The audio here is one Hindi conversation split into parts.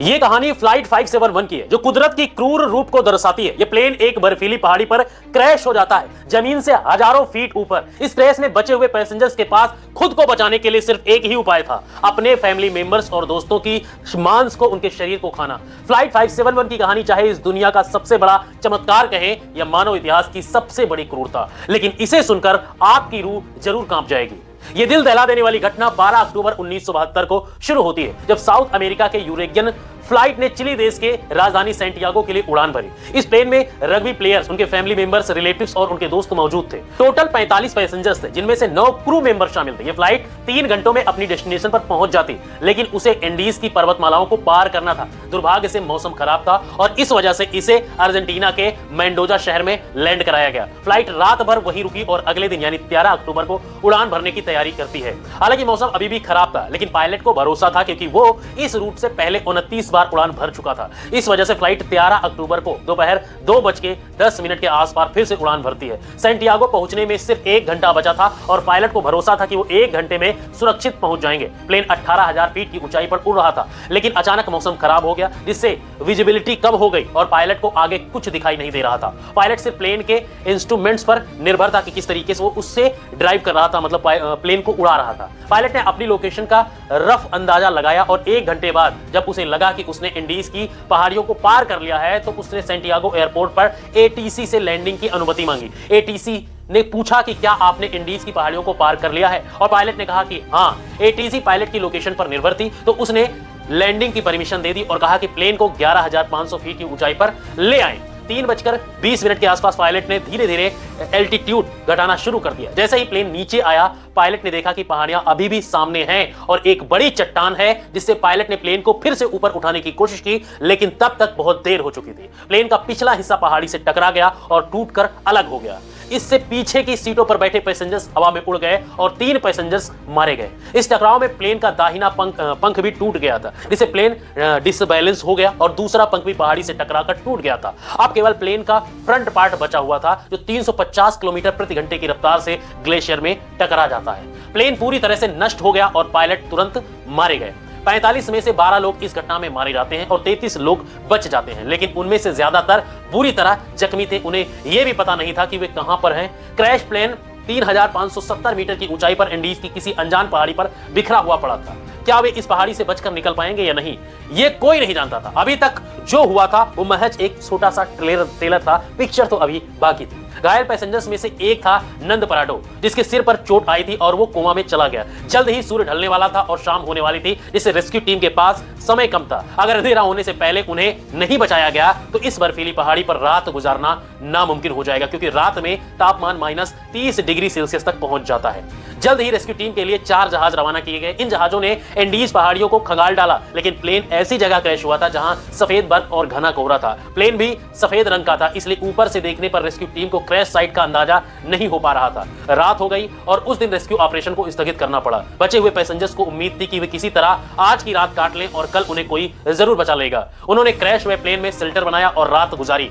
ये कहानी फ्लाइट 571 की है, जो कुदरत की क्रूर रूप को दर्शाती है। ये प्लेन एक बर्फीली पहाड़ी पर क्रैश हो जाता है, जमीन से हजारों फीट ऊपर। इस क्रैश में बचे हुए पैसेंजर्स के पास खुद को बचाने के लिए सिर्फ एक ही उपाय था, अपने फैमिली मेंबर्स और दोस्तों की मांस को, उनके शरीर को खाना। फ्लाइट 571 की कहानी चाहे इस दुनिया का सबसे बड़ा चमत्कार कहें या मानव इतिहास की सबसे बड़ी क्रूरता, लेकिन इसे सुनकर आपकी रूह जरूर कांप जाएगी। यह दिल दहला देने वाली घटना 12 अक्टूबर 1972 को शुरू होती है, जब साउथ अमेरिका के यूरेगियन फ्लाइट ने चिली देश के राजधानी सैंटियागो के लिए उड़ान भरी। इस प्लेन में रग्बी प्लेयर्स, उनके फैमिली मेंबर्स, रिलेटिव्स और उनके दोस्त मौजूद थे। टोटल 45 पैसेंजर्स थे, जिनमें से 9 क्रू मेंबर शामिल थे। यह फ्लाइट 3 घंटों में अपनी डेस्टिनेशन पर पहुंच जाती, लेकिन उसे एंडीज की पर्वतमालाओं को पार करना था। दुर्भाग्य से मौसम खराब था और इस वजह से इसे अर्जेंटीना के मेंडोजा शहर में लैंड कराया गया। फ्लाइट रात भर वहीं रुकी और अगले दिन यानी 13 अक्टूबर को उड़ान भरने की तैयारी करती है। हालांकि मौसम अभी भी खराब था, लेकिन पायलट को भरोसा था, क्योंकि वो इस रूट से पहले 29 बार उड़ान भर चुका था। इस वजह से फ्लाइट 13 अक्टूबर को दोपहर 2:10 के आसपास फिर से उड़ान भरती है। सैंटियागो पहुंचने में सिर्फ 1 घंटा बचा था और पायलट को भरोसा था कि वो 1 घंटे में सुरक्षित पहुंच जाएंगे। प्लेन 18,000 फीट की ऊंचाई पर उड़ रहा था, लेकिन अचानक मौसम खराब हो गया, जिससे विजिबिलिटी कम हो गई और पायलट को आगे कुछ दिखाई नहीं दे रहा था। पायलट सिर्फ प्लेन के इंस्ट्रूमेंट्स पर निर्भर था कि किस तरीके से वो उससे ड्राइव कर रहा था, मतलब प्लेन को उड़ा रहा था। पायलट ने अपनी लोकेशन का रफ अंदाजा लगाया और 1 घंटे बाद जब उसे लगा कि उसने इंडीज की पहाड़ियों को पार कर लिया है, तो उसने सैंटियागो एयरपोर्ट पर एटीसी से लैंडिंग की अनुमति मांगी। एटीसी ने पूछा कि क्या आपने इंडीज की पहाड़ियों को पार कर लिया है, और पायलट ने कहा कि हाँ। एटीसी पायलट की लोकेशन पर निर्भर थी, तो उसने लैंडिंग की परमिशन दे दी और कहा कि प्लेन को 11,500 फीट की ऊंचाई पर ले आए। 3:20 के आसपास पायलट ने धीरे धीरे एल्टीट्यूड घटाना शुरू कर दिया। जैसे ही प्लेन नीचे आया, पायलट ने देखा कि पहाड़ियां अभी भी सामने हैं और एक बड़ी चट्टान है, जिससे पायलट ने प्लेन को फिर से ऊपर उठाने की कोशिश की, लेकिन तब तक बहुत देर हो चुकी थी। प्लेन का पिछला हिस्सा पहाड़ी से टकरा गया और टूटकर अलग हो गया। इससे पीछे की सीटों पर बैठे पैसेंजर्स हवा में उड़ गए और 3 पैसेंजर्स मारे गए। इस टकराव में प्लेन का दाहिना पंख भी टूट गया था, जिससे प्लेन डिसबैलेंस हो गया और दूसरा पंख भी पहाड़ी से टकराकर टूट गया था। अब केवल प्लेन का फ्रंट पार्ट बचा हुआ था, जो 350 किलोमीटर प्रति घंटे की रफ्तार से ग्लेशियर में टकरा जाता है। प्लेन पूरी तरह से नष्ट हो गया और पायलट तुरंत मारे गए। 45 में से 12 लोग इस घटना में मारे जाते हैं और 33 लोग बच जाते हैं, लेकिन उनमें से ज्यादातर बुरी तरह जख्मी थे। उन्हें यह भी पता नहीं था कि वे कहां पर हैं। क्रैश प्लेन 3,570 मीटर की ऊंचाई पर इंडीज की किसी अनजान पहाड़ी पर बिखरा हुआ पड़ा था। क्या वे इस पहाड़ी से बचकर निकल पाएंगे या नहीं, ये कोई नहीं जानता था। अभी तक जो हुआ था वो महज एक छोटा सा ट्रेलर था, पिक्चर तो अभी बाकी थी। घायल पैसेंजर्स में से एक था नंद पराडो, जिसके सिर पर चोट आई थी और वो कोमा में चला गया। जल्द ही सूर्य ढलने वाला था और शाम होने वाली थी, जिससे रेस्क्यू टीम के पास समय कम था। अगर अंधेरा होने से पहले उन्हें नहीं बचाया गया तो इस बर्फीली पहाड़ी पर रात गुजारना नामुमकिन हो जाएगा, क्योंकि रात में तापमान -30 डिग्री सेल्सियस तक पहुंच जाता है। जल्द ही रेस्क्यू टीम के लिए 4 जहाज रवाना किए गए। इन जहाजों ने एंडीज पहाड़ियों को खंगाल डाला, लेकिन प्लेन ऐसी जगह क्रैश हुआ था जहां सफेद बर्फ और घना कोहरा था। प्लेन भी सफेद रंग का था, इसलिए ऊपर से देखने पर रेस्क्यू टीम को क्रैश साइट का अंदाजा नहीं हो पा रहा था। रात हो गई और उस दिन रेस्क्यू ऑपरेशन को स्थगित करना पड़ा। बचे हुए पैसेंजर्स को उम्मीद थी कि वे किसी तरह आज की रात काट लें और कल उन्हें कोई जरूर बचा लेगा। उन्होंने क्रैश हुए प्लेन में शेल्टर बनाया और रात गुजारी।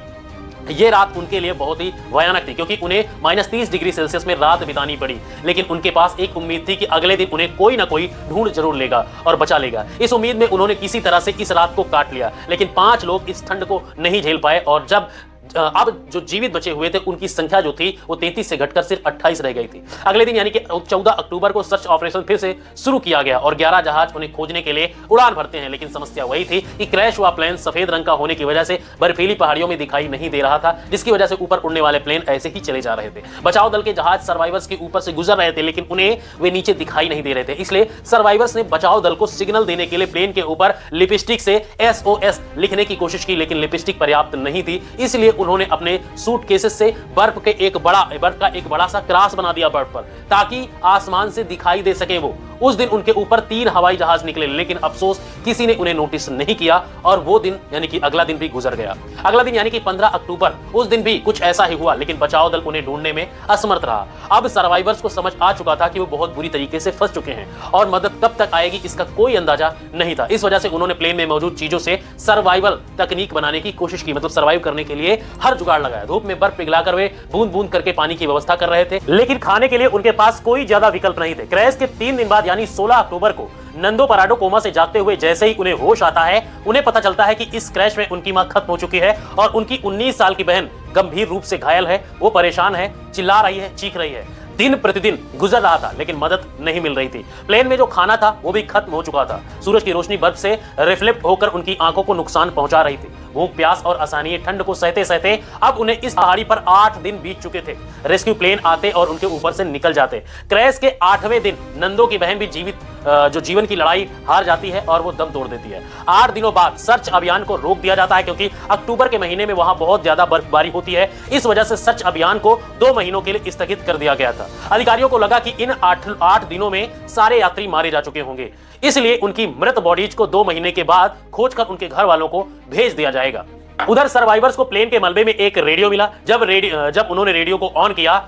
ये रात उनके लिए बहुत ही भयानक थी, क्योंकि उन्हें -30 डिग्री सेल्सियस में रात बितानी पड़ी, लेकिन उनके पास एक उम्मीद थी कि अगले दिन उन्हें कोई ना कोई ढूंढ जरूर लेगा और बचा लेगा। इस उम्मीद में उन्होंने किसी तरह से इस रात को काट लिया, लेकिन 5 लोग इस ठंड को नहीं झेल पाए और अब जो जीवित बचे हुए थे उनकी संख्या जो थी वो 33 से घटकर सिर्फ 28 रह गई थी। अगले दिन यानी कि 14 अक्टूबर को सर्च ऑपरेशन फिर से शुरू किया गया और 11 जहाज उन्हें खोजने के लिए उड़ान भरते हैं, लेकिन समस्या वही थी कि क्रैश हुआ प्लेन सफेद रंग का होने की वजह से बर्फीली पहाड़ियों में दिखाई नहीं दे रहा था, जिसकी वजह से ऊपर उड़ने वाले प्लेन ऐसे ही चले जा रहे थे। बचाव दल के जहाज सर्वाइवर्स के ऊपर से गुजर रहे थे, लेकिन उन्हें वे नीचे दिखाई नहीं दे रहे थे। इसलिए सर्वाइवर्स ने बचाव दल को सिग्नल देने के लिए प्लेन के ऊपर लिपस्टिक से SOS लिखने की कोशिश की, लेकिन लिपस्टिक पर्याप्त नहीं थी। इसलिए उन्होंने अपने सूटकेसेस से बर्फ का एक बड़ा सा क्रॉस बना दिया बर्फ पर, ताकि आसमान से दिखाई दे सके वो। उस दिन उनके ऊपर 3 हवाई जहाज निकले, लेकिन अफसोस किसी ने उन्हें नोटिस नहीं किया और वो दिन यानी कि अगला दिन भी गुजर गया। अगला दिन यानी कि 15 अक्टूबर, उस दिन भी कुछ ऐसा ही हुआ, लेकिन बचाव दल उन्हें ढूंढने में असमर्थ रहा। अब सर्वाइवर्स को समझ आ चुका था कि वो बहुत बुरी तरीके से फंस चुके हैं और मदद कब तक आएगी इसका कोई अंदाजा नहीं था। इस वजह से उन्होंने प्लेन में मौजूद चीजों से सर्वाइवल तकनीक बनाने की कोशिश की, मतलब सर्वाइव करने के लिए हर जुगाड़ लगाया। धूप में बर्फ पिघलाकर वे बूंद बूंद करके पानी की व्यवस्था कर रहे थे, लेकिन खाने के लिए उनके पास कोई ज्यादा विकल्प नहीं थे। क्रैश के 3 दिन बाद यानी 16 अक्टूबर को नंदो पराडो कोमा से जागते हुए जैसे ही उन्हें होश आता है, उन्हें पता चलता है कि इस क्रैश में उनकी मां खत्म हो चुकी है और उनकी 19 साल की बहन गंभीर रूप से घायल है। वो परेशान है, चिल्ला रही है, चीख रही है। दिन प्रतिदिन गुजर रहा था लेकिन मदद नहीं मिल रही थी। प्लेन में जो खाना था वो भी खत्म हो चुका था। सूरज की रोशनी बर्फ से रिफ्लेक्ट होकर उनकी आंखों को नुकसान पहुंचा रही थी। भूख, प्यास और असहनीय ठंड को सहते सहते अब उन्हें इस पहाड़ी पर 8 दिन बीत चुके थे। रेस्क्यू प्लेन आते और उनके ऊपर से निकल जाते। क्रैश के 8वें दिन नंदो की बहन भी जो जीवन की लड़ाई हार जाती है और वो दम तोड़ देती है। 8 दिनों बाद सर्च अभियान को रोक दिया जाता है क्योंकि अक्टूबर के महीने में वहां बहुत ज्यादा बर्फबारी होती है। इस वजह से सर्च अभियान को 2 महीनों के लिए स्थगित कर दिया गया था। अधिकारियों को लगा कि इन 8 दिनों में सारे यात्री मारे जा चुके होंगे, इसलिए उनकी मृत बॉडीज को 2 महीने के बाद खोजकर उनके घर वालों को भेज दिया जाएगा। उधर सर्वाइवर्स को प्लेन के मलबे में एक रेडियो मिला। जब उन्होंने रेडियो को ऑन किया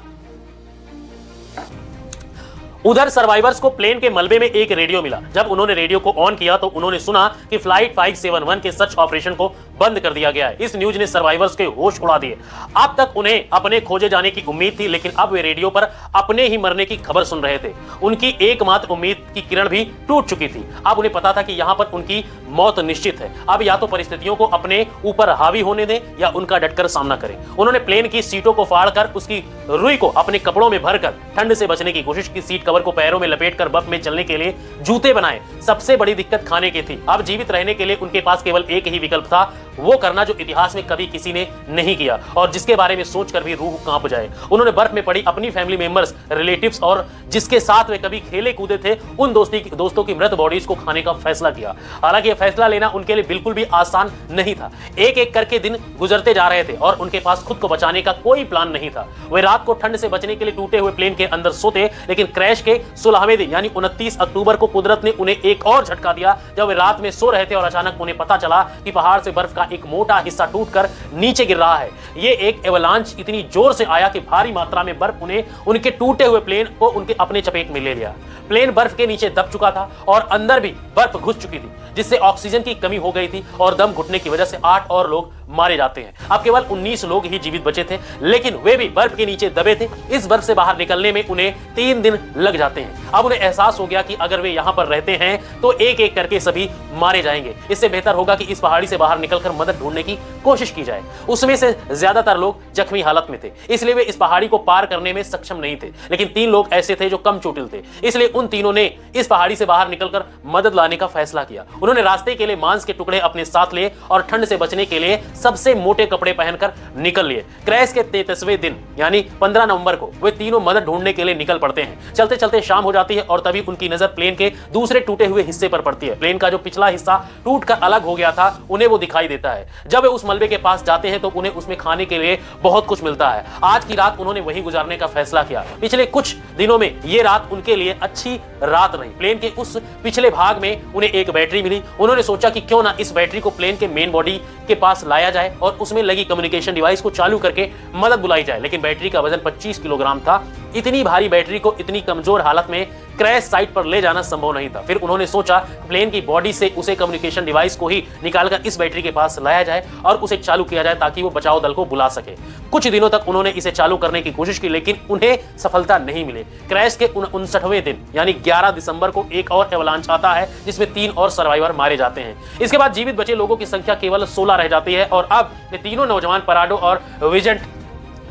जब उन्होंने रेडियो को ऑन किया तो उन्होंने सुना कि फ्लाइट 571 के सर्च ऑपरेशन को बंद कर दिया गया है। इस न्यूज ने सर्वाइवर्स के होश उड़ा दिए। अब तक उन्हें अपने खोजे जाने की उम्मीद थी, लेकिन अब वे रेडियो पर अपने ही मरने की खबर सुन रहे थे। उनकी एकमात्र उम्मीद की किरण भी टूट चुकी थी। अब उन्हें पता था कि यहां पर उनकी मौत निश्चित है। अब या तो परिस्थितियों को अपने ऊपर हावी होने दें या उनका डटकर सामना करें। उन्होंने प्लेन की सीटों को फाड़कर उसकी रुई को अपने कपड़ों में भरकर ठंड से बचने की कोशिश की। सीट कवर को पैरों में लपेटकर बर्फ में चलने के लिए जूते बनाए। सबसे बड़ी दिक्कत खाने की थी। अब जीवित रहने के लिए उनके पास केवल एक ही विकल्प था, वो करना जो इतिहास में कभी किसी ने नहीं किया और जिसके बारे में सोचकर भी रूह कांप जाए। उन्होंने बर्फ में पड़ी अपनी फैमिली मेंबर्स, रिलेटिव्स और जिसके साथ वे कभी खेले कूदे थे उन दोस्तों की मृत बॉडीज को खाने का फैसला किया। हालांकि यह फैसला लेना उनके लिए बिल्कुल भी आसान नहीं था। एक एक करके दिन गुजरते जा रहे थे और उनके पास खुद को बचाने का कोई प्लान नहीं था। वे रात को ठंड से बचने के लिए टूटे हुए प्लेन के अंदर सोते, लेकिन क्रैश के 16वें दिन यानी 29 अक्टूबर को कुदरत ने उन्हें एक और झटका दिया। जब वे रात में सो रहे थे और अचानक उन्हें पता चला कि पहाड़ से बर्फ का एक मोटा हिस्सा टूटकर नीचे गिर रहा है। ये एक एवलांच इतनी जोर से आया कि भारी मात्रा में बर्फ उनके टूटे हुए प्लेन को उनके अपने चपेट में ले लिया। प्लेन बर्फ के नीचे दब चुका था और अंदर भी बर्फ घुस चुकी थी, जिससे ऑक्सीजन की कमी हो गई थी और दम घुटने की वजह से 8 और लोग मारे जाते हैं। अब केवल 19 लोग ही जीवित बचे थे, लेकिन वे भी बर्फ के नीचे दबे थे। इस बर्फ से बाहर निकलने में उन्हें 3 दिन लग जाते हैं। अब उन्हें एहसास हो गया कि अगर वे यहाँ पर रहते हैं तो एक एक करके सभी मारे जाएंगे। इससे बेहतर होगा कि इस पहाड़ी से बाहर निकलकर मदद ढूंढने की कोशिश की जाए। उसमें से ज्यादातर लोग जख्मी हालत में थे, इसलिए वे इस पहाड़ी को पार करने में सक्षम नहीं थे। लेकिन 3 लोग ऐसे थे जो कम चोटिल थे, इसलिए उन तीनों ने इस पहाड़ी से बाहर निकलकर मदद लाने का फैसला किया। उन्होंने रास्ते के लिए मांस के टुकड़े अपने साथ लिए और ठंड से बचने के लिए सबसे मोटे कपड़े पहनकर निकल लिए। क्रैश के 33वें दिन यानी 15 नवंबर को वे तीनों मदद ढूंढने के लिए निकल पड़ते हैं। चलते चलते शाम हो जाती है और तभी उनकी नजर प्लेन के दूसरे टूटे हुए हिस्से पर पड़ती है। प्लेन का जो पिछला हिस्सा टूटकर अलग हो गया था उन्हें वो दिखाई देता है। जब वे उस मलबे के पास जाते हैं तो उन्हें उसमें खाने के लिए बहुत कुछ मिलता है। आज की रात उन्होंने वहीं गुजारने का फैसला किया। पिछले कुछ दिनों में ये रात उनके लिए अच्छी रात रही। प्लेन के उस पिछले भाग में उन्हें एक बैटरी मिली। उन्होंने सोचा कि क्यों ना इस बैटरी को प्लेन के मेन बॉडी के पास लाया जाए और उसमें लगी कम्युनिकेशन डिवाइस को चालू करके मदद बुलाई जाए। लेकिन बैटरी का वजन 25 किलोग्राम था। इतनी भारी बैटरी को इतनी कमजोर हालत में क्रैश साइट पर ले जाना संभव नहीं था। फिर उन्होंने सोचा प्लेन की बॉडी से उसे कम्युनिकेशन डिवाइस को ही निकालकर इस बैटरी के पास लाया जाए और उसे चालू किया जाए ताकि वो बचाव दल को बुला सके। कुछ दिनों तक उन्होंने इसे चालू करने की कोशिश की, लेकिन उन्हें सफलता नहीं मिली। क्रैश के 59वें दिन यानी 11 दिसंबर को एक और एवलांच आता है जिसमें 3 और सर्वाइवर मारे जाते हैं। इसके बाद जीवित बचे लोगों की संख्या केवल 16 रह जाती है और अब ये तीनों नौजवान पराडो और विजेंट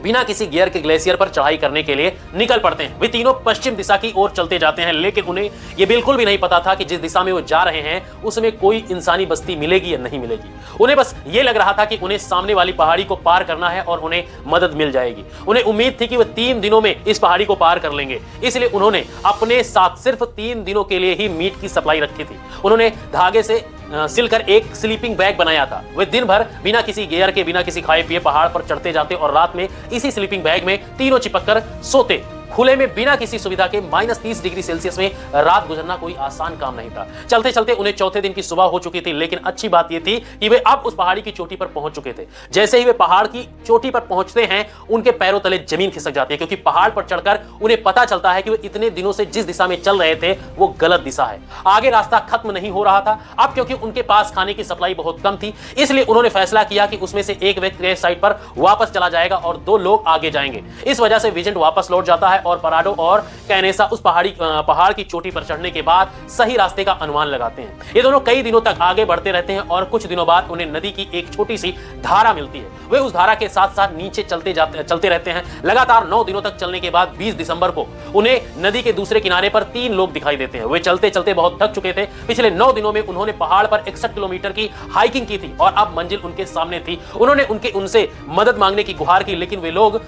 बिना किसी गियर के ग्लेशियर पर चढ़ाई करने के लिए निकल पड़ते हैं। वे तीनों पश्चिम दिशा की ओर चलते जाते हैं, लेकिन उन्हें यह बिल्कुल भी नहीं पता था कि जिस दिशा में वो जा रहे हैं उसमें कोई इंसानी बस्ती मिलेगी या नहीं मिलेगी। उन्हें बस ये लग रहा था कि उन्हें सामने वाली पहाड़ी को पार करना है और उन्हें मदद मिल जाएगी। उन्हें उम्मीद थी कि वे 3 दिनों में इस पहाड़ी को पार कर लेंगे, इसलिए उन्होंने अपने साथ सिर्फ 3 दिनों के लिए ही मीट की सप्लाई रखी थी। उन्होंने धागे से सिलकर एक स्लीपिंग बैग बनाया था। वे दिन भर बिना किसी गियर के, बिना किसी खाए पिए पहाड़ पर चढ़ते जाते और रात में इसी स्लीपिंग बैग में तीनों चिपक कर सोते। खुले में बिना किसी सुविधा के -30 डिग्री सेल्सियस में रात गुजरना कोई आसान काम नहीं था। चलते चलते उन्हें चौथे दिन की सुबह हो चुकी थी, लेकिन अच्छी बात यह थी कि वे अब उस पहाड़ी की चोटी पर पहुंच चुके थे। जैसे ही वे पहाड़ की चोटी पर पहुंचते हैं उनके पैरों तले जमीन खिसक जाती है, क्योंकि पहाड़ पर चढ़कर उन्हें पता चलता है कि वे इतने दिनों से जिस दिशा में चल रहे थे वो गलत दिशा है। आगे रास्ता खत्म नहीं हो रहा था। अब क्योंकि उनके पास खाने की सप्लाई बहुत कम थी, इसलिए उन्होंने फैसला किया कि उसमें से एक व्यक्ति क्रैश साइट पर वापस चला जाएगा और 2 लोग आगे जाएंगे। इस वजह से विजेंट वापस लौट जाता है और पराडो और कैनेसा उस पहाड़ की चोटी पर चढ़ने के बाद सही रास्ते का अनुमान लगाते हैं। ये दोनों कई दिनों तक आगे बढ़ते रहते हैं और कुछ दिनों बाद उन्हें नदी की एक छोटी सी धारा मिलती है। वे उस धारा के साथ साथ नीचे चलते रहते हैं। लगातार 9 दिनों तक चलने के बाद 20 दिसंबर को उन्हें नदी के दूसरे किनारे पर 3 लोग दिखाई देते हैं। वे चलते चलते बहुत थक चुके थे। पिछले 9 दिनों में उन्होंने पहाड़ पर 61 किलोमीटर की हाइकिंग की थी और अब मंजिल उनके सामने थी। उन्होंने उनसे मदद मांगने की गुहार की, लेकिन वे लोग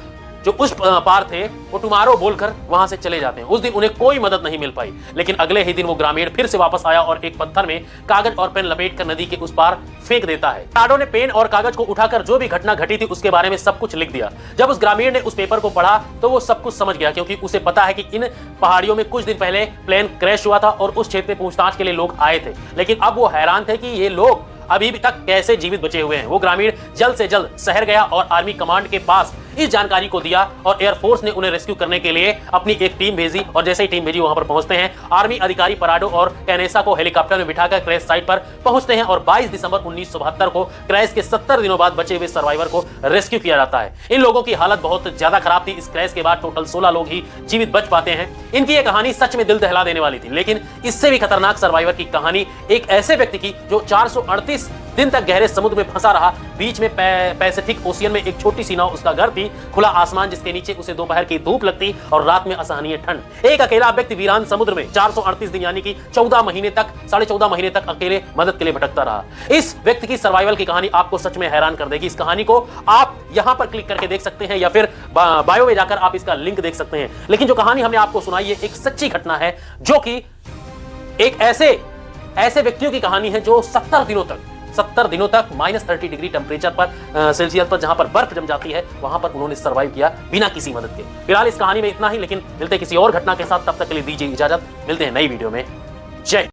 जो उस पार थे वो टुमारो बोलकर वहां से चले जाते हैं। उस दिन उन्हें कोई मदद नहीं मिल पाई, लेकिन अगले ही दिन वो ग्रामीण फिर से वापस आया और एक पत्थर में कागज और पेन लपेटकर नदी के उस पार फेंक देता है। पराडो ने पेन और कागज को उठाकर जो भी घटना घटी थी उसके बारे में सब कुछ लिख दिया। जब उस ग्रामीण ने उस पेपर को पढ़ा तो वो सब कुछ समझ गया, क्योंकि उसे पता है कि इन पहाड़ियों में कुछ दिन पहले प्लेन क्रैश हुआ था और उस क्षेत्र में पूछताछ के लिए लोग आए थे। लेकिन अब वो हैरान थे कि ये लोग अभी भी तक कैसे जीवित बचे हुए हैं। वो ग्रामीण जल्द से जल्द शहर गया और आर्मी कमांड के पास इस जानकारी को दिया और एयरफोर्स ने उन्हें रेस्क्यू करने के लिए अपनी एक टीम भेजी। और जैसे ही टीम भेजी वहां पर पहुंचते हैं, आर्मी अधिकारी पराडो और कैनेसा को हेलीकॉप्टर में बिठाकर क्रैश साइट पर पहुंचते हैं और 22 दिसंबर 1972 को क्रैश के 70 दिनों बाद बचे हुए सर्वाइवर को रेस्क्यू किया जाता है। इन लोगों की हालत बहुत ज्यादा खराब थी। इस क्रैश के बाद टोटल 16 लोग ही जीवित बच पाते हैं। इनकी यह कहानी सच में दिल दहला देने वाली थी, लेकिन इससे भी खतरनाक सर्वाइवर की कहानी एक ऐसे व्यक्ति की जो 438 दिन तक गहरे समुद्र में फंसा रहा। बीच में पैसिफिक ओशियन में एक छोटी सी नाव उसका घर थी, खुला आसमान जिसके नीचे उसे दोपहर की धूप लगती और रात में असहनीय ठंड। एक अकेला व्यक्ति वीरान समुद्र में 438 दिन यानी कि 14 महीने तक 14.5 महीने तक अकेले मदद के लिए भटकता रहा। इस व्यक्ति की सर्वाइवल की कहानी आपको सच में हैरान कर देगी। इस कहानी को आप यहां पर क्लिक करके देख सकते हैं या फिर बायो में जाकर आप इसका लिंक देख सकते हैं। लेकिन जो कहानी हमने आपको सुनाई है एक सच्ची घटना है, जो कि एक ऐसे व्यक्तियों की कहानी है जो 70 दिनों तक -30 डिग्री टेम्परेचर पर सेल्सियस पर जहां पर बर्फ जम जाती है वहां पर उन्होंने सर्वाइव किया बिना किसी मदद के। फिलहाल इस कहानी में इतना ही, लेकिन मिलते किसी और घटना के साथ। तब तक के लिए दीजिए इजाजत। मिलते हैं नई वीडियो में। जय